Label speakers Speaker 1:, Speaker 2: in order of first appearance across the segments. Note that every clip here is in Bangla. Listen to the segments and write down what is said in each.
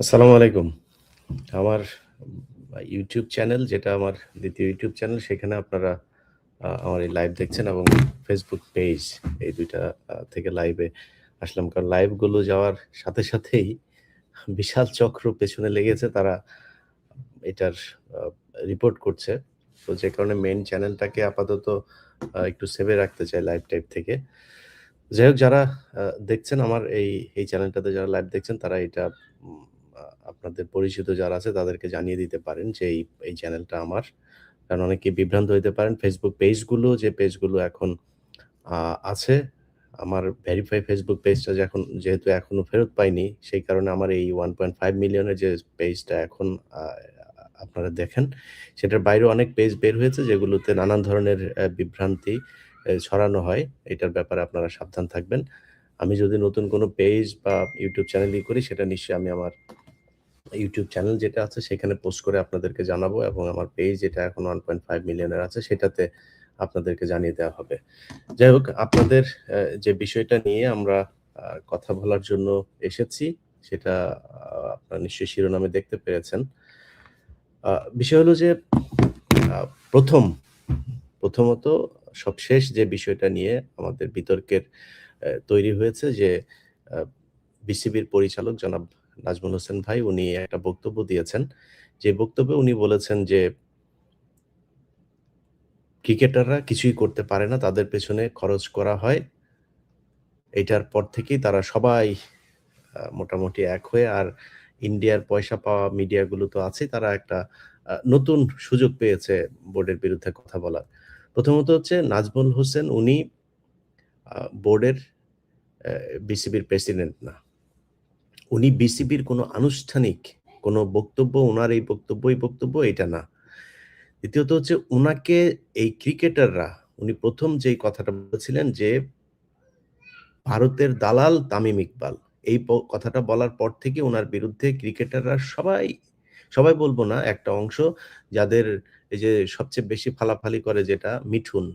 Speaker 1: আসসালামু আলাইকুম। আমার ইউটিউব চ্যানেল যেটা আমার ২য় ইউটিউব চ্যানেল সেখানে আপনারা আমার এই লাইভ দেখছেন এবং ফেসবুক পেজ এই ২ টা থেকে লাইভে আসলাম। কারণ লাইভগুলো যাওয়ার সাথে সাথেই বিশাল চক্র পেছনে লেগেছে। তারা এটার আ রিপোর্ট করছে। তো যে কারণে মেইন চ্যানেলটাকে আপাতত একটু সেভে রাখতে চাই লাইভ টাইপ থেকে। যাই হোক যারা আ দেখছেন আমার এই চ্যানেলটাতে যারা লাইভ দেখছেন তারা এটা উম আ আপনাদের পরিচিত যারা আছে তাদেরকে জানিয়ে দিতে পারেন যে এই চ্যানেলটা আমার। কারণ অনেকে বিভ্রান্ত হইতে পারেন। ফেসবুক পেজগুলো যে পেজগুলো এখন আ আছে, আমার ভেরিফাই ফেসবুক পেজটা যেহেতু এখনো ফেরত পাইনি, সেই কারণে আমার এই 1.5 মিলিয়নের যে পেজটা এখন আ আপনারা দেখেন, সেটার বাইরেও অনেক পেজ বের হয়েছে যেগুলোতে নানান ধরনের বিভ্রান্তি ছড়ানো হয়। এটার ব্যাপারে আপনারা সাবধান থাকবেন। আমি যদি নতুন কোনো পেজ বা YouTube চ্যানেল করি সেটা নিশ্চয়ই আমি আমার YouTube চ্যানেল যেটা আছে সেখানে পোস্ট করে আপনাদেরকে জানাবো এবং আমার পেজ যেটা এখন 1.5 মিলিয়নের আছে সেটাতে আপনাদেরকে জানিয়ে দেওয়া হবে। যাই হোক আপনাদের যে বিষয়টা নিয়ে আমরা কথা বলার জন্য এসেছি সেটা আপনারা নিশ্চয়ই শিরোনামে দেখতে পেরেছেন। আ বিষয় হলো যে আ ১ম প্রথমত সবশেষ যে বিষয়টা নিয়ে আমাদের বিতর্কের তৈরি হয়েছে যে আ বিসিবির পরিচালক জনাব নাজমুল হোসেন ভাই উনি একটা বক্তব্য দিয়েছেন। যে বক্তব্যে উনি বলেছেন যে, "ক্রিকেটাররা কিছুই করতে পারে না। তাদের পেছনে খরচ করা হয়। এইটার পর থেকেই তারা সবাই মোটামুটি এক হয়ে আর ইন্ডিয়ার পয়সা পাওয়া মিডিয়াগুলো তো আছেই। তারা একটা নতুন সুযোগ পেয়েছে বোর্ডের বিরুদ্ধে কথা বলার।" প্রথমত হচ্ছে নাজমুল হোসেন উনি বোর্ডের অ্যা বিসিবির প্রেসিডেন্ট না। উনি বিসিবির কোনো আনুষ্ঠানিক কোনো বক্তব্য, উনার এই বক্তব্য এটা না। দ্বিতীয়ত হচ্ছে উনাকে এই ক্রিকেটাররা উনি ১ম যেই কথাটা বলেছিলেন যে, "ভারতের দালাল তামিম ইকবাল।" এই কথাটা বলার পর থেকে উনার বিরুদ্ধে ক্রিকেটাররা সবাই বলব না, একটা অংশ যাদের এই যে সবচেয়ে বেশি ফালাফালি করে যেটা মিঠুন।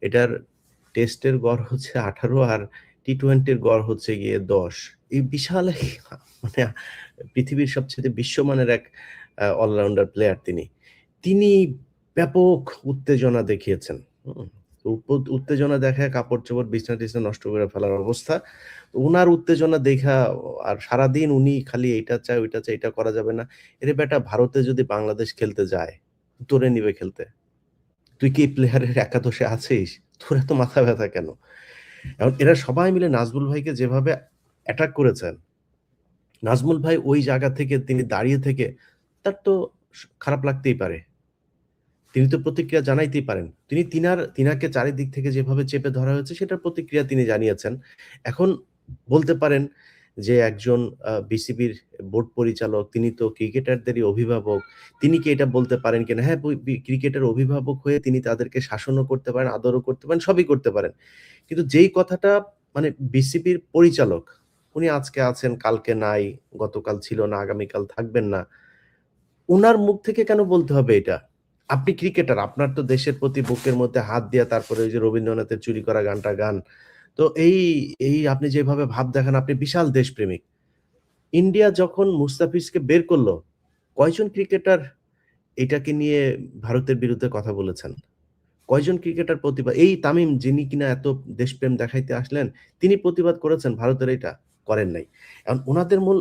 Speaker 1: এটার টেস্টের গড় হচ্ছে ১৮ আর টি-টোয়েন্টির গড় হচ্ছে গিয়ে ১০। এই বিশাল এক মানে পৃথিবীর সবচাইতে বিশ্বমানের এক অলরাউন্ডার প্লেয়ার তিনি। তিনি ব্যাপক উত্তেজনা দেখিয়েছেন। হুম? উত্তেজনা দেখায় কাপড়-চোপড় বিছনা-টিছনা নষ্ট করে ফেলার অবস্থা। তো উনার উত্তেজনা দেইখা আর সারাদিন উনি খালি এইটা চায়, ওইটা চায়, এটা করা যাবে না। এরে বেটা ভারতে যদি বাংলাদেশ খেলতে যায়, তোরে নিবে খেলতে। তুই কি প্লেয়ারের একাদশে আছিস? তোর এত মাথা ব্যাথা কেন? এখন এরা সবাই মিলে নাজমুল ভাইকে যেভাবে অ্যাটাক করেছেন, নাজমুল ভাই ওই জায়গা থেকে তিনি দাঁড়িয়ে থেকে তার তো খারাপ লাগতেই পারে। তিনি তো প্রতিক্রিয়া জানাইতেই পারেন। তিনাকে চারিদিক থেকে যেভাবে চেপে ধরা হয়েছে সেটার প্রতিক্রিয়া তিনি জানিয়েছেন। এখন বলতে পারেন যে একজন বিসিবির বোর্ড পরিচালক তিনি তো ক্রিকেটারদেরই অভিভাবক। তিনি কি এটা বলতে পারেন কিনা? হ্যাঁ, ক্রিকেটের অভিভাবক হয়ে তিনি তাদেরকে শাসনও করতে পারেন, আদরও করতে পারেন, সবই করতে পারেন। কিন্তু যেই কথাটা মানে বিসিবির পরিচালক, উনি আজকে আছেন, কালকে নাই, গতকাল ছিল না, আগামীকাল থাকবেন না। উনার মুখ থেকে কেন বলতে হবে এটা? আপনি ক্রিকেটার, আপনার তো দেশের প্রতি বুকের মধ্যে হাত দিয়া তারপরে ওই যে রবীন্দ্রনাথের চুরি করা গানটা গান। তো এই আপনি যেভাবে ভাব দেখান আপনি বিশাল দেশপ্রেমিক। ইন্ডিয়া যখন মুস্তাফিজকে বের করল, কয়জন ক্রিকেটার এটাকে নিয়ে ভারতের বিরুদ্ধে কথা বলেছেন? কয়জন ক্রিকেটার এই তামিম যিনি কিনা এত দেশপ্রেম দেখাইতে আসলেন, তিনি প্রতিবাদ করেছেন ভারতের এটা? করেন নাই। এখন উনাদের মূল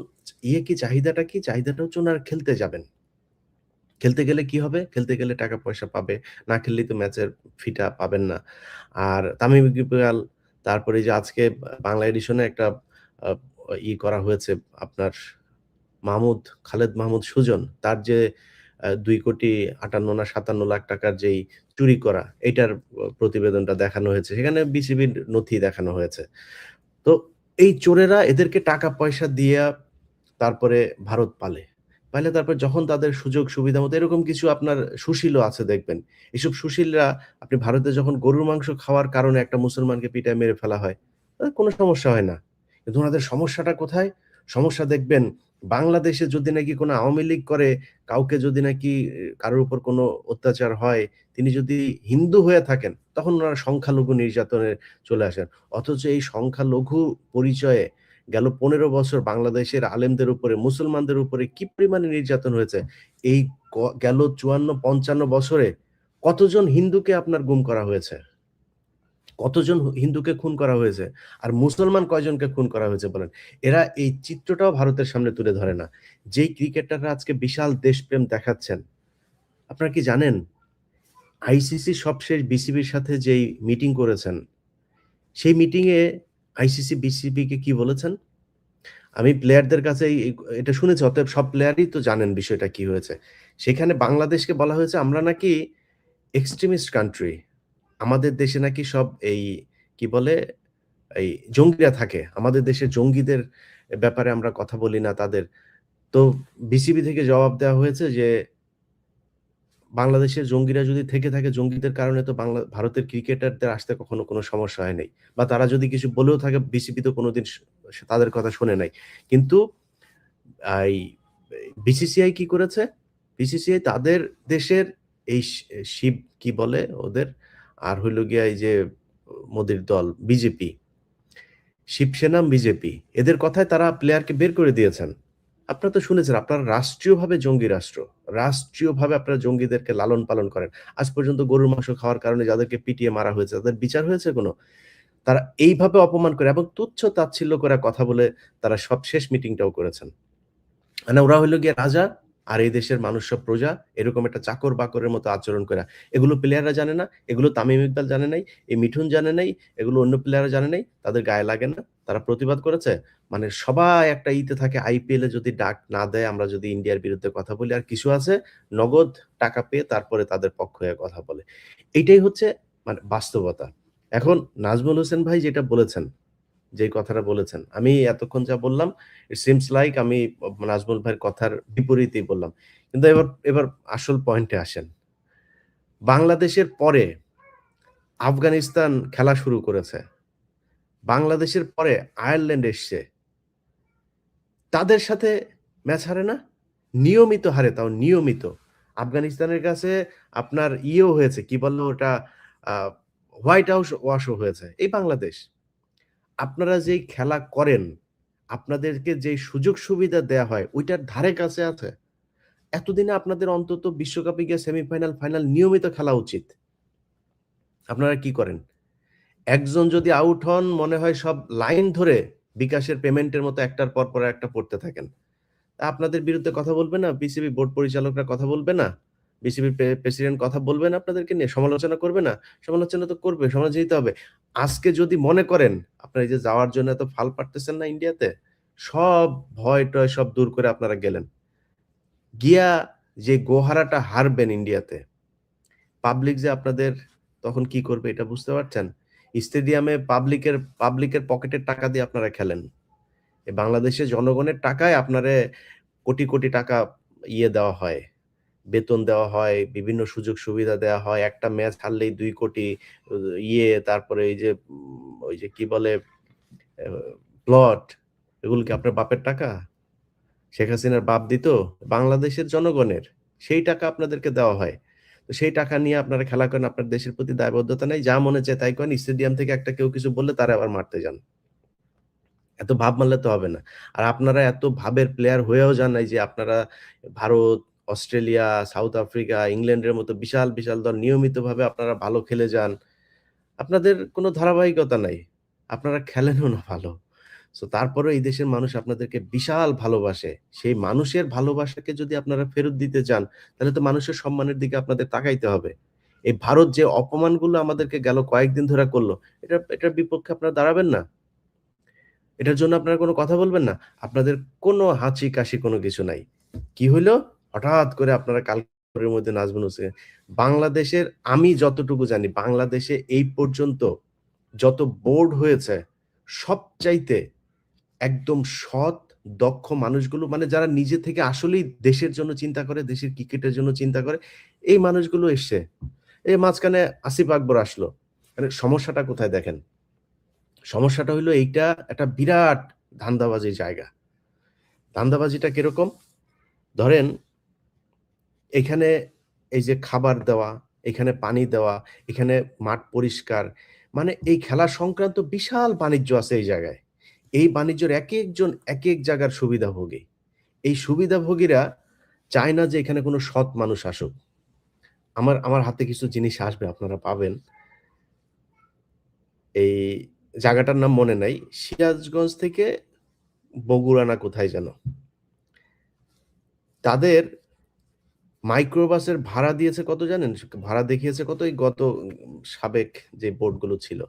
Speaker 1: কি চাহিদাটা কি? চাহিদাটা হচ্ছে উনারা খেলতে যাবেন। খেলতে গেলে কি হবে? খেলতে গেলে টাকা-পয়সা পাবে। না খেললেই তো ম্যাচের ফিটা পাবেন না। আর তামিম ইকবাল তারপরে যে আজকে বাংলা এডিশনে একটা আ করা হয়েছে আপনার খালেদ মাহমুদ সুজন। তার যে ২,৫৮ না ৫৭ লাখ টাকার যেই চুরি করা, এইটার প্রতিবেদনটা দেখানো হয়েছে। সেখানে বিসিবির নথি দেখানো হয়েছে। তো এই চোরেরা এদেরকে টাকা-পয়সা দিয়া তারপরে ভারত পালে। পাইলে তারপরে যখন তাদের সুযোগ সুবিধা মতো এরকম কিছু আপনার সুশীলও আছে দেখবেন। এসব সুশীলরা আপনি ভারতে যখন গরুর মাংস খাওয়ার কারণে একটা মুসলমানকে পিটায় মেরে ফেলা হয়, কোনো সমস্যা হয় না। কিন্তু উনাদের সমস্যাটা কোথায়? সমস্যা দেখবেন বাংলাদেশে যদি নাকি কোনো আওয়ামী লীগ করে, কাউকে যদি নাকি কারোর উপর কোনো অত্যাচার হয়, তিনি যদি হিন্দু হয়ে থাকেন, তখন উনারা সংখ্যালঘু নির্যাতনে চলে আসেন। অথচ এই সংখ্যালঘু পরিচয়ে গেল 15 বছর বাংলাদেশের আলেমদের উপরে, মুসলমানদের উপরে কি পরিমাণে নির্যাতন হয়েছে। এই গেল 54-55 বছরে কতজন হিন্দুকে আপনার গুম করা হয়েছে? কতজন হিন্দুকে খুন করা হয়েছে? আর মুসলমান কয়জনকে খুন করা হয়েছে বলেন? এরা এই চিত্রটাও ভারতের সামনে তুলে ধরে না। যেই ক্রিকেটাররা আজকে বিশাল দেশপ্রেম দেখাচ্ছেন, আপনারা কি জানেন আইসিসি সবশেষ বিসিবির সাথে যেই মিটিং করেছেন, সেই মিটিংয়ে আইসিসি বিসিবিকে কি বলেছেন? আমি প্লেয়ারদের কাছে এটা শুনেছি, অতএব সব প্লেয়ারই তো জানেন বিষয়টা কি হয়েছে। সেখানে বাংলাদেশকে বলা হয়েছে আমরা নাকি এক্সট্রিমিস্ট কান্ট্রি। আমাদের দেশে নাকি সব এই কি বলে এই জঙ্গিরা থাকে। আমাদের দেশে জঙ্গিদের ব্যাপারে আমরা কথা বলি না তাদের। তো বিসিবি থেকে জবাব দেওয়া হয়েছে যে বাংলাদেশের জঙ্গিরা যদি থেকে থাকে জঙ্গিদের কারণে তো ভারতের ক্রিকেটারদের আসতে কখনো কোনো সমস্যা হয় নাই। বা তারা যদি কিছু বলেও থাকে বিসিবি তো কোনোদিন তাদের কথা শোনে নাই। কিন্তু এই বিসিসিআই কি করেছে? বিসিসিআই তাদের দেশের এই শিব কি বলে ওদের? আর হইল গিয়া এই যে মোদির দল বিজেপি, শিবসেনা, বিজেপি এদের কথায় তারা প্লেয়ারকে বের করে দিয়েছেন। আপনারা তো শুনেছেন আপনারা রাষ্ট্রীয়ভাবে জঙ্গি রাষ্ট্র। রাষ্ট্রীয়ভাবে আপনারা জঙ্গিদেরকে লালন-পালন করেন। আজ পর্যন্ত গরুর মাংস খাওয়ার কারণে যাদেরকে পিটিয়ে মারা হয়েছে তাদের বিচার হয়েছে কোনো? তারা এইভাবে অপমান করে এবং তুচ্ছ-তাচ্ছিল্য করে কথা বলে তারা সবশেষ মিটিংটাও করেছেন। মানে ওরা হইলো গিয়ে রাজা আর এই দেশের মানুষ সব প্রজা। এরকম একটা চাকর-বাকরের মতো আচরণ কইরা। এগুলো প্লেয়াররা জানে না, এগুলো তামিম ইকবাল জানে নাই, এই মিঠুন জানে নাই, এগুলো অন্য প্লেয়াররা জানে নাই। তাদের গায়ে লাগে না। তারা প্রতিবাদ করেছে। মানে সবাই একটা থাকে আইপিএল এ যদি ডাক না দেয়, আমরা যদি ইন্ডিয়ার বিরুদ্ধে কথা বলি আর কিছু আছে নগদ টাকা পেয়ে তারপরে তাদের পক্ষ হয়ে কথা বলে। এইটাই হচ্ছে মানে বাস্তবতা। এখন নাজমুল হোসেন ভাই যেটা বলেছেন যে কথাটা বলেছেন। আমি এতক্ষণ যা বললাম, ইট সিমস লাইক আমি নাজমুল ভাইয়ের কথার বিপরীতেই বললাম। কিন্তু এবার আসল পয়েন্টে আসেন। বাংলাদেশের পরে আফগানিস্তান খেলা শুরু করেছে। বাংলাদেশের পরে আয়ারল্যান্ড এসছে। তাদের সাথে ম্যাচ হারে না? নিয়মিত হারে, তাও নিয়মিত। আফগানিস্তানের কাছে আপনার ইয়েও হয়েছে, কি বলল ওটা? আ হোয়াইট হাউস ওয়াশও হয়েছে। এই বাংলাদেশ। আপনারা যেই খেলা করেন, আপনাদেরকে যেই সুযোগ সুবিধা দেয়া হয়, ওইটার ধারে কাছে আছে? এতদিনে আপনাদের অন্তত বিশ্বকাপে গিয়ে সেমিফাইনাল, ফাইনাল নিয়মিত খেলা উচিত। আপনারা কি করেন? একজন যদি আউট হন, মনে হয় সব লাইন ধরে বিকাশের পেমেন্টের মতো একটার পর একটা পড়তে থাকেন। তা আপনাদের বিরুদ্ধে কথা বলবে না? বিসিবি বোর্ড পরিচালকরা কথা বলবে না? বিসিবির প্রেসিডেন্ট কথা বলবে না আপনাদেরকে নিয়ে? সমালোচনা করবে না? সমালোচনা তো করবে, সমালোচনা দিতে হবে। আজকে যদি মনে করেন, আপনারা এই যে যাওয়ার জন্য এত ফাল পাড়তেছেন না ইন্ডিয়াতে, সব ভয়-টয় সব দূর করে আপনারা গেলেন। গিয়া যে গোহারাটা হারবেন ইন্ডিয়াতে, পাবলিক যে আপনাদের তখন কি করবে এটা বুঝতে পারছেন? স্টেডিয়ামে পাবলিকের পকেটের টাকা দিয়ে আপনারা খেলেন। বাংলাদেশের জনগণের টাকায় আপনারে কোটি টাকা দেওয়া হয়। বেতন দেওয়া হয়, বিভিন্ন সুযোগ সুবিধা দেওয়া হয়। একটা ম্যাচ হারলেই ২ কোটি উ তারপরে এই যে ওই যে কি বলে আ প্লট এগুলো কি আপনার বাপের টাকা? শেখ হাসিনার বাপ দিত? বাংলাদেশের জনগণের। সেই টাকা আপনাদেরকে দেওয়া হয়। তো সেই টাকা নিয়ে আপনারা খেলা করেন, আপনার দেশের প্রতি দায়বদ্ধতা নাই। যা মনে চায় তাই করেন। স্টেডিয়াম থেকে একটা কেউ কিছু বললে তারে আবার মারতে যান। এত ভাব মারলে তো হবে না। আর আপনারা এত ভাবের প্লেয়ার হয়েও যান নাই যে আপনারা ভারত, অস্ট্রেলিয়া, সাউথ আফ্রিকা, ইংল্যান্ডের মতো বিশাল দল নিয়মিতভাবে আপনারা ভালো খেলে যান। আপনাদের কোনো ধারাবাহিকতা নাই। আপনারা খেলেনও না ভালো। সো তারপরেও এই দেশের মানুষ আপনাদেরকে বিশাল ভালোবাসে। সেই মানুষের ভালোবাসাকে যদি আপনারা ফেরত দিতে চান, তাহলে তো মানুষের সম্মানের দিকে আপনাদের তাকাইতে হবে। এই ভারত যে অপমানগুলো আমাদেরকে গেল কয়েকদিন ধরে করল, এটার বিপক্ষে আপনারা দাঁড়াবেন না? এটার জন্য আপনারা কোনো কথা বলবেন না? আপনাদের কোনো হাঁচি-কাশি কোনো কিছু নাই। কি হইল? হঠাৎ করে আপনারা কালকের মধ্যে নাজমুল হোসেন বাংলাদেশের আমি যতটুকু জানি বাংলাদেশে এই পর্যন্ত যত বোর্ড হয়েছে সবচাইতে একদম সৎ, দক্ষ মানুষগুলো মানে যারা নিজে থেকে আসলেই দেশের জন্য চিন্তা করে, দেশের ক্রিকেটের জন্য চিন্তা করে, এই মানুষগুলো এসছে। এই মাঝখানে আসিফ আকবর আসলো। মানে সমস্যাটা কোথায় দেখেন? সমস্যাটা হইলো এইটা একটা বিরাট ধান্দাবাজির জায়গা। ধান্দাবাজিটা কিরকম? ধরেন এখানে এই যে খাবার দেওয়া, এখানে পানি দেওয়া, এখানে মাঠ পরিষ্কার। মানে এই খেলা সংক্রান্ত বিশাল বাণিজ্য আছে এই জায়গায়। এই বাণিজ্যের একেকজন একেক জায়গার সুবিধাভোগী। এই সুবিধাভোগীরা চায় না যে এখানে কোনো সৎ মানুষ আসুক। আমার আমার হাতে কিছু জিনিস আসবে আপনারা পাবেন। এই জায়গাটার নাম মনে নাই। সিরাজগঞ্জ থেকে বগুড়া না কোথায় যেন। তাদের মাইক্রোবাসের ভাড়া দিয়েছে কত জানেন? ভাড়া দেখিয়েছে কত? এই গত সাবেক যে বোর্ডগুলো ছিল।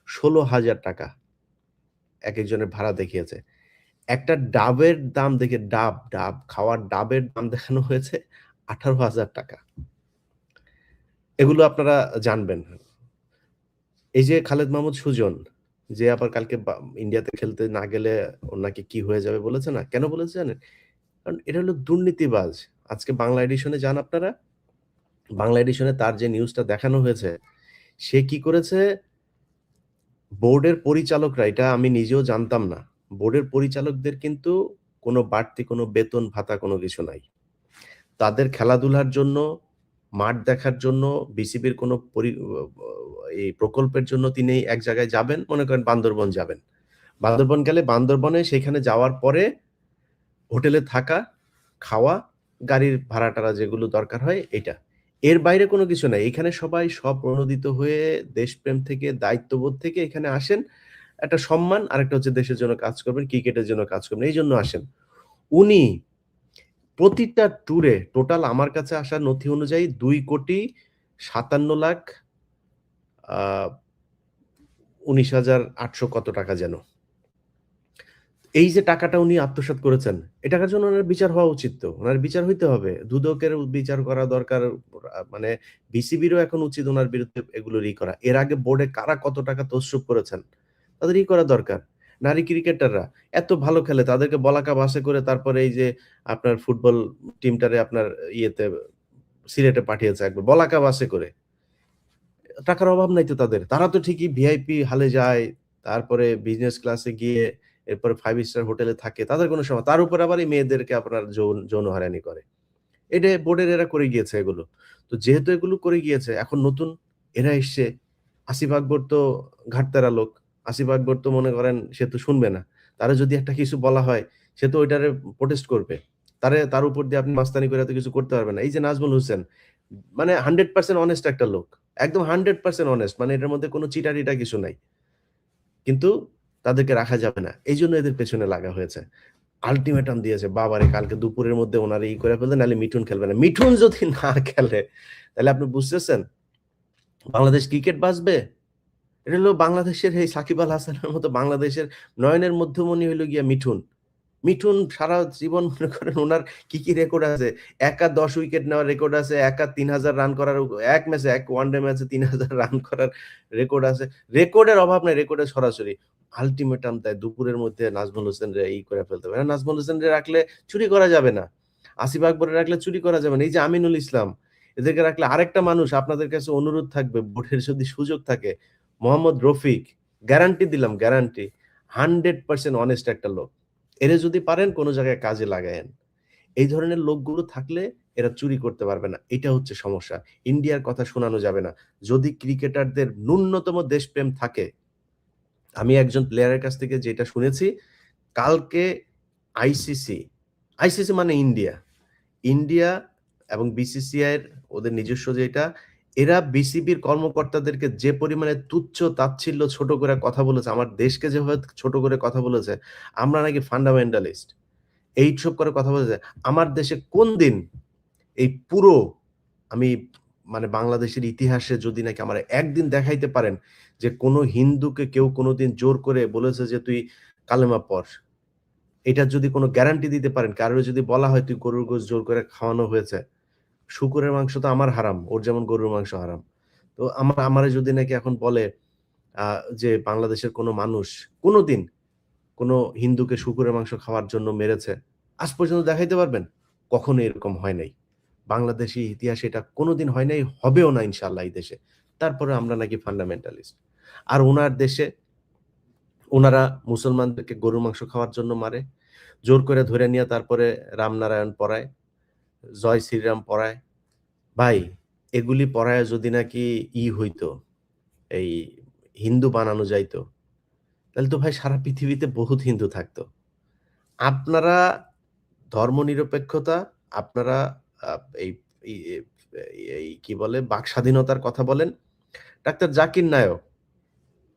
Speaker 1: ৳১৬,০০০ একেকজনের ভাড়া দেখিয়েছে। একটা ডাবের দাম দেখে ডাব খাওয়ার ডাবের দাম দেখানো হয়েছে ৳১৮,০০০। এগুলো আপনারা জানবেন। এই যে খালেদ মাহমুদ সুজন, যে আবার কালকে ইন্ডিয়াতে খেলতে না গেলে ওর নাকি কি হয়ে যাবে বলেছে না? কেন বলেছে জানেন? কারণ এটা হলো দুর্নীতিবাজ। আজকে বাংলা এডিশনে যান আপনারা। বাংলা এডিশনে তার যে নিউজটা দেখানো হয়েছে, সে কি করেছে? বোর্ডের পরিচালকরা, এটা আমি নিজেও জানতাম না। বোর্ডের পরিচালকদের কিন্তু কোনো বাড়তি কোনো বেতন ভাতা কোনো কিছু নাই। তাদের খেলাধুলার জন্য, মাঠ দেখার জন্য, বিসিবির কোনো এই প্রকল্পের জন্য তিনি এক জায়গায় যাবেন, মনে করেন বান্দরবন যাবেন। বান্দরবন গেলে বান্দরবনে সেখানে যাওয়ার পরে হোটেলে থাকা, খাওয়া, গাড়ির ভাড়া-টাড়া যেগুলো দরকার হয় এটা। এর বাইরে কোনো কিছু নাই। এখানে সবাই স্বপ্রণোদিত হয়ে দেশপ্রেম থেকে, দায়িত্ববোধ থেকে এখানে আসেন। একটা সম্মান, আরেকটা হচ্ছে দেশের জন্য কাজ করবেন, ক্রিকেটের জন্য কাজ করবেন। এইজন্য আসেন। উনি প্রতিটা ট্যুরে টোটাল আমার কাছে আসা নথি অনুযায়ী ২,৫৭,০০,০০০ আ ১৯,৮০০ কত টাকা যেন। এই যে টাকাটা উনি আত্মসাৎ করেছেন, এ টাকার জন্য উনার বিচার হওয়া উচিত তো। উনার বিচার হইতে হবে। দুদকের বিচার করা দরকার। মানে বিসিবিরও এখন উচিত উনার বিরুদ্ধে এগুলোর করা। এর আগে বোর্ডে কারা কত টাকা তছরূপ করেছেন, তাদের করা দরকার। নারী ক্রিকেটাররা এত ভালো খেলে, তাদেরকে বলাকা বাসে করে তারপরে এই যে আপনার ফুটবল টিমটারে আপনার ইয়েতে সিলেটে পাঠিয়েছে একবার বলাকা বাসে করে। টাকার অভাব নাই তো তাদের। তারা তো ঠিকই ভিআইপি হলে যায়, তারপরে বিজনেস ক্লাসে গিয়ে এরপরে 5 স্টার হোটেলে থাকে। তাদের কোনো তার উপর আবার এই মেয়েদেরকে আপনার যৌন হয়রানি করে। এটা বোর্ডের এরা করে গিয়েছে এগুলো। তো যেহেতু এগুলো করে গিয়েছে, এখন নতুন এরা এসছে। আসিফ আকবর তো ঘাটতেরা লোক। আসিফ আকবর তো মনে করেন সে তো শুনবে না। তারে যদি একটা কিছু বলা হয়, সে তো ওইটারে প্রোটেস্ট করবে। তার উপর দিয়ে আপনি মাস্তানি করে এত কিছু করতে পারবেন না। এই যে নাজমুল হোসেন, মানে 100% অনেস্ট একটা লোক। একদম 100% অনেস্ট। মানে এটার মধ্যে কোনো চিটা-টিটা কিছু নাই। কিন্তু তাদেরকে রাখা যাবে না। এইজন্য এদের পেছনে লাগা হয়েছে। আল্টিমেটাম দিয়েছে, বাবারে কালকে দুপুরের মধ্যে উনারা করে ফেলবেন, নাহলে মিঠুন খেলবে না। মিঠুন যদি না খেলে, তাহলে আপনি বুঝতেছেন বাংলাদেশ ক্রিকেট বাঁচবে? এটা হলো বাংলাদেশের এই সাকিব আল হাসানের মতো বাংলাদেশের নয়নের মধ্যমণি হইলো গিয়া মিঠুন। মিঠুন সারা জীবন মনে করেন উনার কি রেকর্ড আছে। একা ১০ উইকেট নেওয়ার রেকর্ড আছে। একা ৩,০০০ রান করার এক ম্যাচে ওয়ানডে ম্যাচে ৩,০০০ রান করার রেকর্ড আছে। রেকর্ডের অভাব নাই, রেকর্ডের সরাসরি। আল্টিমেটাম দেয় দুপুরের মধ্যে নাজমুল হোসেনরে করে ফেলতে হবে। নাজমুল হোসেনরে রাখলে চুরি করা যাবে না। আসিফ আকবরে রাখলে চুরি করা যাবে না। এই যে আমিনুল ইসলাম, এদেরকে রাখলে আরেকটা মানুষ আপনাদের কাছে অনুরোধ থাকবে, বোর্ডের যদি সুযোগ থাকে, মোহাম্মদ রফিক, গ্যারান্টি দিলাম গ্যারান্টি। 100% অনেস্ট একটা লোক। এরে যদি পারেন কোন জায়গায় কাজে লাগায়েন। এই ধরনের লোকগুলো থাকলে এরা চুরি করতে পারবে না। এটা হচ্ছে সমস্যা। ইন্ডিয়ার কথা শোনানো যাবে না। যদি ক্রিকেটারদের ন্যূনতম দেশপ্রেম থাকে, আমি একজন প্লেয়ারের কাছ থেকে যেটা শুনেছি, কালকে আইসিসি, আইসিসি মানে ইন্ডিয়া। ইন্ডিয়া এবং বিসিসিআই এর ওদের নিজস্ব যেটা, এরা বিসিবির কর্মকর্তাদেরকে যে পরিমাণে তুচ্ছ তাচ্ছিল্য ছোট করে কথা বলেছে, আমার দেশকে যেভাবে ছোট করে কথা বলেছে, আমরা নাকি ফান্ডামেন্টালিস্ট। এইসব করে কথা বলেছে। আমার দেশে কোন দিন এই পুরো আমি মানে বাংলাদেশের ইতিহাসে যদি নাকি আমার একদিন দেখাইতে পারেন যে কোন হিন্দুকে কেউ কোনদিন জোর করে বলেছে যে তুই কালেমা পড়। এটার যদি কোন গ্যারান্টি দিতে পারেন, কারো যদি বলা হয় তুই গরুর গোশত জোর করে খাওয়ানো হয়েছে। শুকরের মাংস তো আমার হারাম। ওর যেমন গরুর মাংস হারাম। তো আমারে যদি নাকি এখন বলে আ যে বাংলাদেশের কোন মানুষ কোনদিন কোন হিন্দুকে শুকরের মাংস খাওয়ার জন্য মেরেছে। আজ পর্যন্ত দেখাইতে পারবেন? কখনোই এরকম হয় নাই। বাংলাদেশী ইতিহাসে এটা কোনদিন হয় নাই, হবেও না ইনশাআল্লাহ এই দেশে। তারপরে আমরা নাকি ফান্ডামেন্টালিস্ট। আর উনার দেশে উনারা মুসলমানদেরকে গরুর মাংস খাওয়ার জন্য মারে। জোর করে ধরে নিয়ে তারপরে রামনারায়ণ পড়ায়, জয় শ্রীরাম পড়ায়। ভাই, এগুলি পড়ায়া যদি নাকি হইতো, এই হিন্দু বানানো যাইতো, তাহলে তো ভাই সারা পৃথিবীতে বহুত হিন্দু থাকতো। আপনারা ধর্মনিরপেক্ষতা, আপনারা আ এই এই এই কি বলে বাক স্বাধীনতার কথা বলেন। ডাক্তার জাকির নায়ক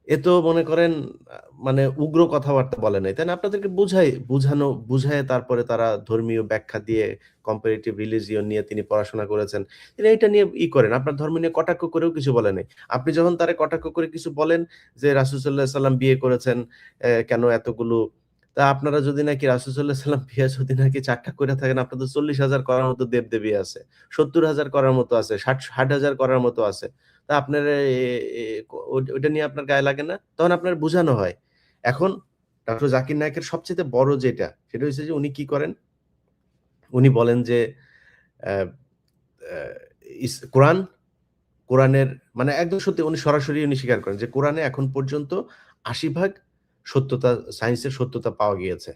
Speaker 1: এ তো মনে করেন আ মানে উগ্র কথাবার্তা বলে নাই, তাই না? আপনাদেরকে বুঝায়ে তারপরে তারা ধর্মীয় ব্যাখ্যা দিয়ে comparative religion নিয়ে তিনি পড়াশোনা করেছেন। তিনি এইটা নিয়ে করেন। আপনার ধর্ম নিয়ে কটাক্ষ করেও কিছু বলে নাই। আপনি যখন তারে কটাক্ষ করে কিছু বলেন যে রাসূল সাল্লাল্লাহু আলাইহি সাল্লাম বিয়ে করেছেন, কেন এতগুলো তা আপনারা যদি নাকি রাসূল সাল্লাল্লাহু আলাইহি সাল্লাম বিয়ে যদি নাকি ৪ টা কইরা থাকেন, আপনাদের ৪০,০০০ করার মতো দেব-দেবী আছে। ৭০,০০০ করার মতো আছে, ৬০,০০০ করার মতো আছে। তা আপনার এ এ ওইটা নিয়ে আপনার গায়ে লাগে না? তখন আপনার বুঝানো হয়। এখন ডক্টর জাকির নায়েকের সবচাইতে বড় যেটা, সেটা হইছে যে উনি কি করেন? উনি বলেন যে অ্যা অ্যা কোরআন, কোরআনের মানে একদম সত্যি উনি সরাসরি স্বীকার করেন যে কোরআনে এখন পর্যন্ত ৮০ ভাগ সত্যতা সায়েন্সের সত্যতা পাওয়া গিয়েছে।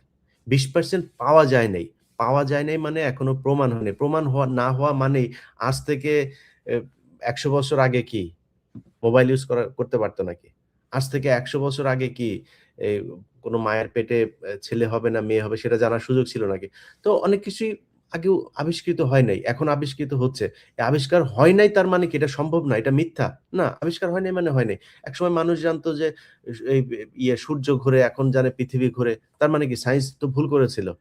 Speaker 1: ২০% পাওয়া যায় নাই। পাওয়া যায় নাই মানে এখনো প্রমাণ হয়নি। প্রমাণ না হওয়া মানেই আজ থেকে এ ১০০ বছর আগে কি মোবাইল ইউজ করতে পারত নাকি? আজ থেকে ১০০ বছর আগে কি এই কোন মায়ের পেটে ছেলে হবে না মেয়ে হবে সেটা জানার সুযোগ ছিল নাকি? তো অনেক কিছুই আগেও আবিষ্কৃত হয় নাই। এখন আবিষ্কৃত হচ্ছে। এই আবিষ্কার হয় নাই তার মানে কি এটা সম্ভব না, এটা মিথ্যা? না, আবিষ্কার হয় নাই মানে হয় নাই। একসময় মানুষ জানতো যে এই সূর্য ঘোরে, এখন জানে পৃথিবী ঘোরে। তার মানে কি সায়েন্স তো ভুল করেছিল।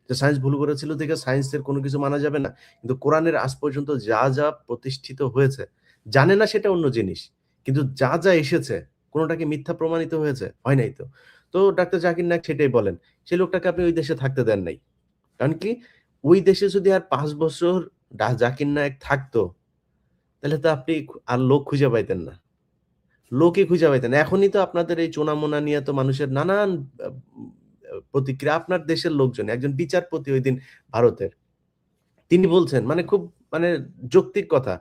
Speaker 1: তো সায়েন্স ভুল করেছিল দেখে সায়েন্সের কোন কিছু মানা যাবে না। কিন্তু কোরআনের আজ পর্যন্ত যা প্রতিষ্ঠিত হয়েছে, জানে না সেটা অন্য জিনিস। কিন্তু যা এসেছে কোনটা কি মিথ্যা প্রমাণিত হয়েছে? হয় নাই তো। তো ডাক্তার জাকির নায়েক সেটাই বলেন। সেই লোকটাকে আপনি ওই দেশে থাকতে দেন নাই। কারণ কি? ওই দেশে যদি আর ৫ বছর জাকির নায়েক থাকতো, তাহলে তো আপনি আর লোক খুঁজে পাইতেন না। লোকই খুঁজে পাইতেন না। এখনই তো আপনাদের এই চুনামুনা নিয়ে তো মানুষের নানান আ প্রতিক্রিয়া। আপনার দেশের লোকজন, একজন বিচারপতি ঐদিন ভারতের। তিনি বলছেন মানে খুব মানে যৌক্তিক কথা।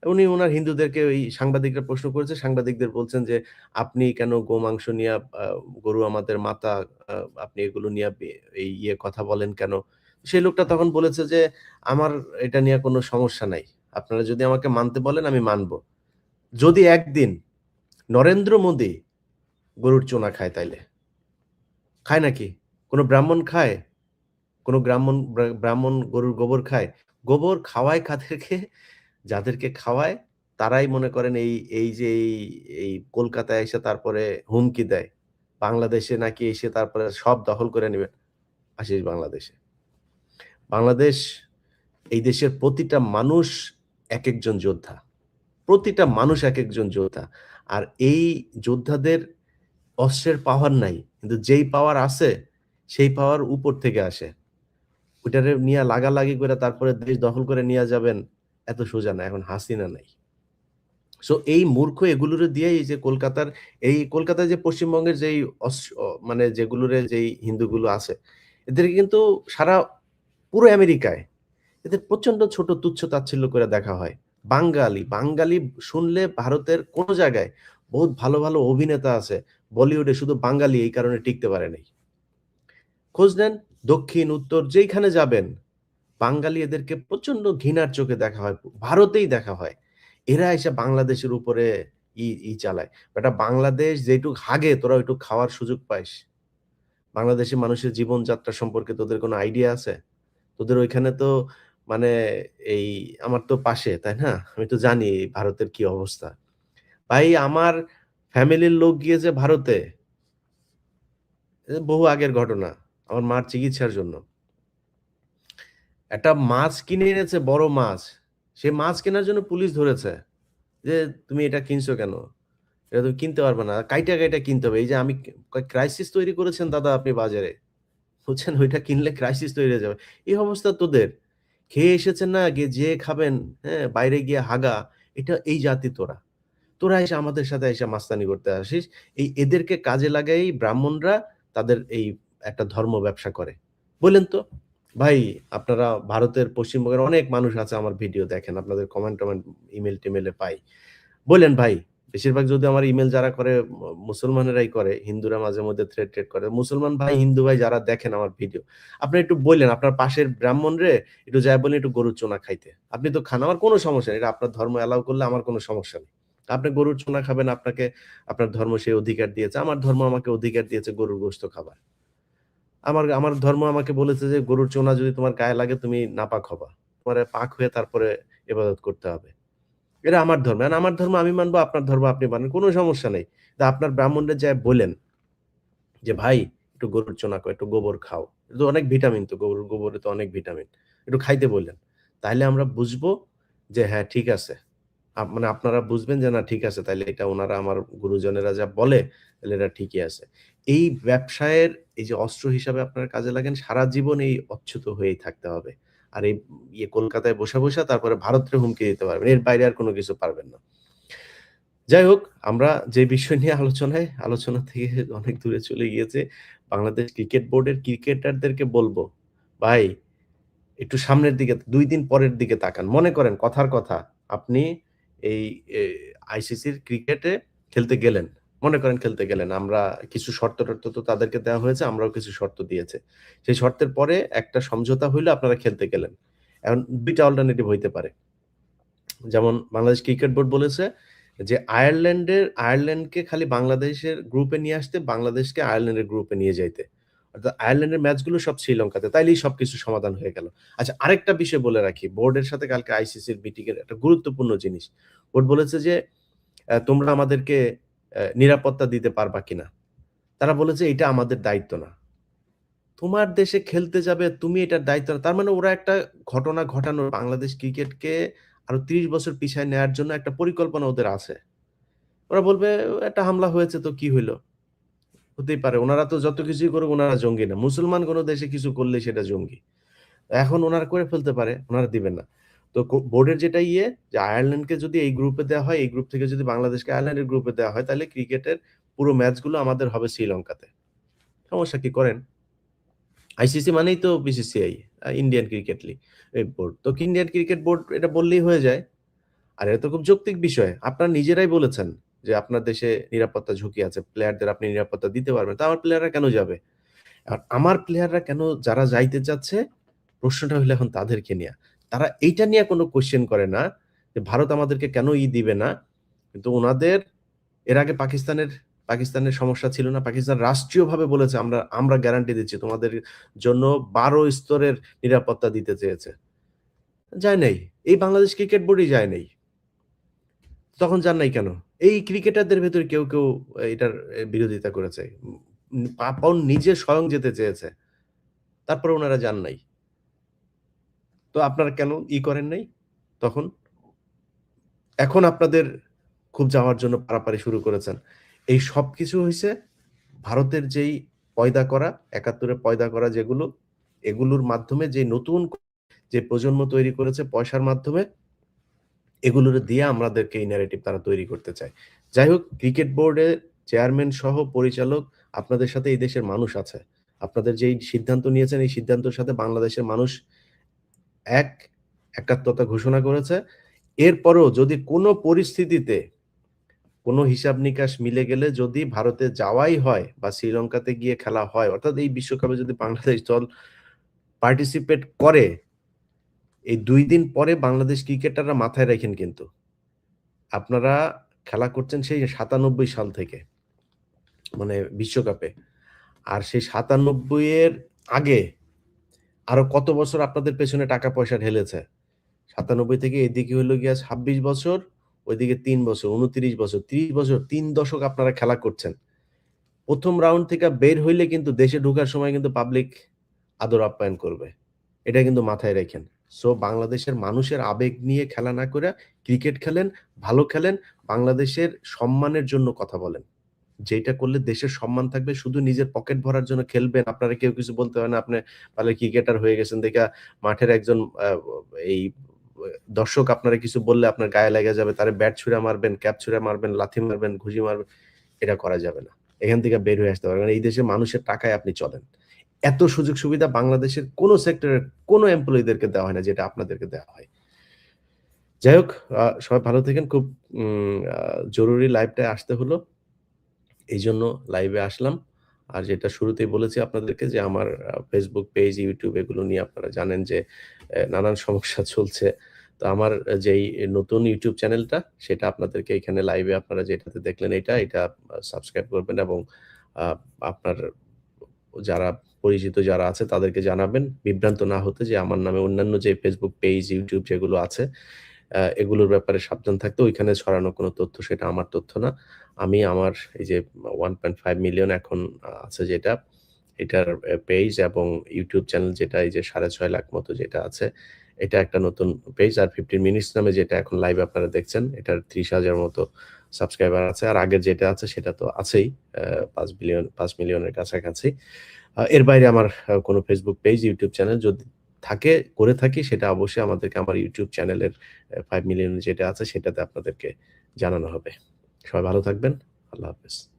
Speaker 1: উনি উনার হিন্দুদেরকে ওই সাংবাদিকরা প্রশ্ন করেছে। সাংবাদিকদের বলছেন যে, "আপনি কেন গোমাংস নিয়া গরু আমাদের মাতা, আ আপনি এগুলো নিয়া এই কথা বলেন কেন?" সেই লোকটা তখন বলেছে যে, "আমার এটা নিয়ে কোনো সমস্যা নাই। আপনারা যদি আমাকে মানতে বলেন আমি মানব। যদি একদিন নরেন্দ্র মোদি গরুর চোনা খায় তাইলে।" খায় নাকি? কোন ব্রাহ্মণ খায়? কোন ব্রাহ্মণ গরুর গোবর খায়? গোবর খাওয়ায় কাদেরকে? যাদেরকে খাওয়ায় তারাই মনে করেন এই যে এই কলকাতায় এসে তারপরে হুমকি দেয়। বাংলাদেশে নাকি এসে তারপরে সব দখল করে নিবে। আসিস বাংলাদেশে। বাংলাদেশ এই দেশের প্রতিটা মানুষ একেকজন যোদ্ধা। প্রতিটা মানুষ একেকজন যোদ্ধা। আর এই যোদ্ধাদের অস্ত্রের পাওয়ার নাই। কিন্তু যেই পাওয়ার আছে, সেই পাওয়ার উপর থেকে আসে। ওইটারে নিয়া লাগালাগি করে তারপরে দেশ দখল করে নিয়া যাবেন, এত সোজা না। এখন হাসিনা নাই। সো এই মূর্খ এগুলোরে দিয়েই এই যে কলকাতায় যে পশ্চিমবঙ্গের যেই মানে যেগুলোরে যেই হিন্দুগুলো আছে, এদেরকে কিন্তু সারা পুরো আমেরিকায় এদের প্রচন্ড ছোট তুচ্ছ-তাচ্ছিল্য করে দেখা হয়। বাঙালি শুনলে ভারতের কোন জায়গায় বহুত ভালো অভিনেতা আছে। বলিউডে শুধু বাঙালি এই কারণে টিকতে পারে নাই। খোঁজ নেন দক্ষিণ, উত্তর যেইখানে যাবেন বাঙালি এদেরকে প্রচন্ড ঘৃণার চোখে দেখা হয়। ভারতেই দেখা হয়। এরা এসে বাংলাদেশের উপরে চালায়। বেটা বাংলাদেশ যেটুক হাগে তোরা ওইটুক খাওয়ার সুযোগ পাইস। বাংলাদেশের মানুষের জীবনযাত্রা সম্পর্কে তোদের কোনো আইডিয়া আছে? তোদের ওইখানে তো মানে এই আমার তো পাশে, তাই না? আমি তো জানি ভারতের কি অবস্থা। ভাই আমার ফ্যামিলির লোক গিয়েছে ভারতে। বহু আগের ঘটনা। আমার মার চিকিৎসার জন্য। একটা মাছ কিনে এনেছে বড় মাছ। সে মাছ কেনার জন্য পুলিশ ধরেছে। যে, "তুমি এটা কিনছো কেন? এটা তুমি কিনতে পারবে না। কাইটা কিনতে হবে।" এই যে আমি কয় ক্রাইসিস তৈরি করেছেন দাদা আপনি বাজারে। বুঝছেন? ওইটা কিনলে ক্রাইসিস তৈরি হয়ে যাবে। এই অবস্থা তোদের। খেয়ে এসেছেন না যেয়ে খাবেন, হ্যাঁ? বাইরে গিয়ে হাগা। এই জাতি তোরা। তোরা এসে আমাদের সাথে এসে মাস্তানি করতে আসিস। এদেরকে কাজে লাগাই ব্রাহ্মণরা তাদের এই একটা ধর্ম ব্যবসা করে। বললেন তো? ভাই আপনারা ভারতের পশ্চিমবঙ্গের অনেক মানুষ আছে আমার ভিডিও দেখেন। আপনাদের কমেন্ট-টমেন্ট ইমেইলে পাই। বললেন ভাই, বেশিরভাগ যদি আমার ইমেইল যারা করে মুসলমানেরাই করে। হিন্দুরা মাঝে মধ্যে থ্রেড করে। মুসলমান ভাই, হিন্দু ভাই যারা দেখেন আমার ভিডিও, আপনি একটু বইলেন আপনার পাশের ব্রাহ্মণরে একটু যায়া বলেন একটু গরুর চোনা খাইতে। আপনি তো খান, আমার কোনো সমস্যা নেই। এটা আপনার ধর্ম অ্যালাও করলে আমার কোনো সমস্যা নেই। আপনি গরুর চুনা খাবেন, আপনার ধর্ম সেই অধিকার দিয়েছে। আমার ধর্ম আমাকে অধিকার দিয়েছে গরুর গোশত খাবার। আমার আমার ধর্ম আমাকে বলেছে যে গরুর চুনা যদি তোমার গায়ে লাগে তুমি নাপাক হবা। তোমারে পাক হয়ে তারপরে ইবাদত করতে হবে। এটা আমার ধর্ম। এখন আমার ধর্ম আমি মানবো, আপনার ধর্ম আপনি মানেন। কোন সমস্যা নেই। আপনার ব্রাহ্মণরে যায়া বইলেন যে, "ভাই একটু গরুর চুনা খাও, একটু গোবর খাও।" এটা তো অনেক ভিটামিন তো গরুর গোবরে তো অনেক ভিটামিন। একটু খাইতে বললেন। তাইলে আমরা বুঝবো যে হ্যাঁ, ঠিক আছে। মানে আপনারা বুঝবেন যে না ঠিক আছে তাইলে এটা উনারা আমার গুরুজনেরা যা বলে তাইলে এটা ঠিকই আছে। এই ব্যবসায়ের এই যে অস্ত্র হিসাবে আপনারা কাজে লাগেন সারা জীবন এই অচ্যুত হয়েই থাকতে হবে। আর এই কলকাতায় বসা তারপরে ভারতরে হুমকি দিতে পারবেন। এর বাইরে আর কোন কিছু পারবেন না। যাই হোক, আমরা যে বিষয় নিয়ে আলোচনা থেকে অনেক দূরে চলে গিয়েছে। বাংলাদেশ ক্রিকেট বোর্ডের ক্রিকেটারদেরকে বলব, ভাই একটু সামনের দিকে ২ দিন পরের দিকে তাকান। মনে করেন কথার কথা, আপনি এই এ আইসিসির ক্রিকেটে খেলতে গেলেন। মনে করেন খেলতে গেলেন। আমরা কিছু শর্ত-টর্ত তো তাদেরকে দেওয়া হয়েছে, আমরাও কিছু শর্ত দিয়েছে। সেই শর্তের পরে একটা সমঝোতা হইলো আপনারা খেলতে গেলেন। এখন ২ টা অল্টারনেটিভ হইতে পারে। যেমন বাংলাদেশ ক্রিকেট বোর্ড বলেছে যে আয়ারল্যান্ডকে খালি বাংলাদেশের গ্রুপে নিয়ে আসতে, বাংলাদেশকে আয়ারল্যান্ডের গ্রুপে নিয়ে যাইতে। অর্থাৎ আয়ারল্যান্ডের ম্যাচগুলো সব শ্রীলঙ্কাতে। তাইলেই সবকিছু সমাধান হয়ে গেল। আচ্ছা আরেকটা বিষয় বলে রাখি। বোর্ডের সাথে কালকে আইসিসির মিটিং এর একটা গুরুত্বপূর্ণ জিনিস। বোর্ড বলেছে যে, তোমরা আমাদেরকে নিরাপত্তা দিতে পারবা কিনা?" তারা বলেছে, "এটা আমাদের দায়িত্ব না।" তোমার দেশে খেলতে যাবে, তুমি এটার দায়িত্ব না। তার মানে ওরা একটা ঘটনা ঘটানোর বাংলাদেশ ক্রিকেটকে আরো ৩০ বছর পিছায় নেয়ার জন্য একটা পরিকল্পনা ওদের আছে। ওরা বলবে, "একটা হামলা হয়েছে তো কি হইল? হতেই পারে। উনারা তো যত কিছুই করুক উনারা জঙ্গি না। মুসলমান কোন দেশে কিছু করলেই সেটা জঙ্গি।" এখন উনারা করে ফেলতে পারে, উনারা দিবেন না। তো বোর্ডের যেটা যে আয়ারল্যান্ডকে যদি এই গ্রুপে দেওয়া হয়, এই গ্রুপ থেকে যদি বাংলাদেশকে আয়ারল্যান্ডের গ্রুপে দেওয়া হয়, তাহলে ক্রিকেটের পুরো ম্যাচগুলো আমাদের হবে শ্রীলঙ্কাতে। সমস্যা কি? করেন। আইসিসি মানেই তো BCCI, Indian cricket league board. তো ইন্ডিয়ান ক্রিকেট বোর্ড এটা বললেই হয়ে যায়। আর এটা তো খুব যৌক্তিক বিষয়। আপনারা নিজেরাই বলেছেন যে আপনার দেশে নিরাপত্তা ঝুঁকি আছে। প্লেয়ারদের আপনি নিরাপত্তা দিতে পারবেন। তো আমার প্লেয়াররা কেন যাবে? আর আমার প্লেয়াররা কেন যারা যাইতে চাচ্ছে, প্রশ্নটা হইলো এখন তাদেরকে নিয়া। তারা এইটা নিয়ে কোন কোয়েশ্চেন করে না যে ভারত আমাদেরকে কেন দিবে না? কিন্তু উনাদের এর আগে পাকিস্তানের সমস্যা ছিল না। পাকিস্তান রাষ্ট্রীয়ভাবে বলেছে আমরা আমরা গ্যারান্টি দিচ্ছি তোমাদের জন্য ১২ স্তরের নিরাপত্তা দিতে চেয়েছে। যায় নাই। এই বাংলাদেশ ক্রিকেট বোর্ডই যায় নাই। তখন যান নাই কেন? এই ক্রিকেটারদের ভেতরে কেউ এটার বিরোধিতা করেছে। পাপন নিজে স্বয়ং যেতে চেয়েছে। তারপরে উনারা যান নাই। তো আপনারা কেন করেন নাই তখন? এখন আপনাদের খুব যাওয়ার জন্য পারাপারি শুরু করেছেন। এই সবকিছু হইছে ভারতের যেই পয়দা করা, ৭১ এ পয়দা করা যেগুলো, এগুলোর মাধ্যমে যে নতুন যে প্রজন্ম তৈরি করেছে পয়সার মাধ্যমে, এগুলোরে দিয়ে আমাদেরকে এই ন্যারেটিভ তারা তৈরি করতে চায়। যাই হোক, ক্রিকেট বোর্ডের চেয়ারম্যান সহ পরিচালক আপনাদের সাথে এই দেশের মানুষ আছে। আপনাদের যেই সিদ্ধান্ত নিয়েছেন, এই সিদ্ধান্তের সাথে বাংলাদেশের মানুষ এক একাত্মতা ঘোষণা করেছে। এরপরেও যদি কোনো পরিস্থিতিতে কোনো হিসাব-নিকাশ মিলে গেলে যদি ভারতে যাওয়াই হয় বা শ্রীলঙ্কাতে গিয়ে খেলা হয়, অর্থাৎ এই বিশ্বকাপে যদি বাংলাদেশ দল পার্টিসিপেট করে, এই ২ দিন পরে বাংলাদেশ ক্রিকেটাররা মাথায় রাইখেন কিন্তু। আপনারা খেলা করছেন সেই ৯৭ সাল থেকে, মানে বিশ্বকাপে। আর সেই ৯৭ এর আগে আরো কত বছর আপনাদের পেছনে টাকা-পয়সা ঢেলেছে। ৯৭ থেকে এদিকে হইলো গিয়া ২৬ বছর, ওইদিকে ৩ বছর, ২৯ বছর, ৩০ বছর, ৩ দশক আপনারা খেলা করছেন। ১ম রাউন্ড থেকে বের হইলে কিন্তু দেশে ঢোকার সময় কিন্তু পাবলিক আদর আপ্যায়ন করবে। এটা কিন্তু মাথায় রাইখেন। সো বাংলাদেশের মানুষের আবেগ নিয়ে খেলা না কইরা ক্রিকেট খেলেন, ভালো খেলেন, বাংলাদেশের সম্মানের জন্য কথা বলেন। যেইটা করলে দেশের সম্মান থাকবে। শুধু নিজের পকেট ভরার জন্য খেলবেন, আপনারা কেউ কিছু বলতে পারে না। আপনি পারলে ক্রিকেটার হয়ে গেছেন দেইখা মাঠের একজন এই দর্শক আপনারে কিছু বললে আপনার গায়ে লেগে যাবে। তারে ব্যাট ছুঁড়া মারবেন, ক্যাপ ছুঁড়া মারবেন, লাথি মারবেন, ঘুষি মারবেন। এটা করা যাবে না। এখান থেকে বের হয়ে আসতে পারবেন। এই দেশের মানুষের টাকায় আপনি চলেন। এত সুযোগ সুবিধা বাংলাদেশের কোন সেক্টরের কোন এমপ্লয়িদেরকে দেওয়া হয় না যেটা আপনাদেরকে দেওয়া হয়। যাই হোক, সবাই ভালো থাকেন। খুব জরুরি লাইভটায় আসতে হলো। এইজন্য লাইভে আসলাম। আর যেটা শুরুতেই বলেছি আপনাদেরকে যে আমার Facebook পেজ, YouTube এগুলো নিয়ে আপনারা জানেন যে নানান সমস্যা চলছে। তো আমার যেই নতুন YouTube চ্যানেলটা সেটা আপনাদেরকে এখানে লাইভে আপনারা যেটাতে দেখলেন এটা সাবস্ক্রাইব করবেন এবং আ আপনার যারা পরিচিত যারা আছে তাদেরকে জানাবেন বিভ্রান্ত না হতে যে আমার নামে অন্যান্য যে Facebook পেজ, YouTube যেগুলো আছে এগুলোর ব্যাপারে সাবধান থাকতে ওইখানে ছড়ানো কোনো তথ্য সেটা আমার তথ্য না। আমি আমার এই যে 1.5 মিলিয়ন এখন আছে যেটা, এটার পেজ এবং YouTube চ্যানেল যেটা এই যে 6.5 লাখ মতো যেটা আছে, এটা একটা নতুন পেজ। আর 15 মিনিটস নামে যেটা এখন লাইভ আপনারা দেখছেন, এটার 30,000 মতো সাবস্ক্রাইবার আছে। আর আগের যেটা আছে সেটা তো আছেই 5 মিলিয়নের কাছাকাছি। এর বাইরে আমার কোনো Facebook পেজ, YouTube চ্যানেল যদি করে থাকি সেটা অবশ্যই আমাদেরকে আমার YouTube চ্যানেলের 5 মিলিয়ন যেটা আছে সেটাতে আপনাদেরকে জানানো হবে। সবাই ভালো থাকবেন। আল্লাহ হাফেজ।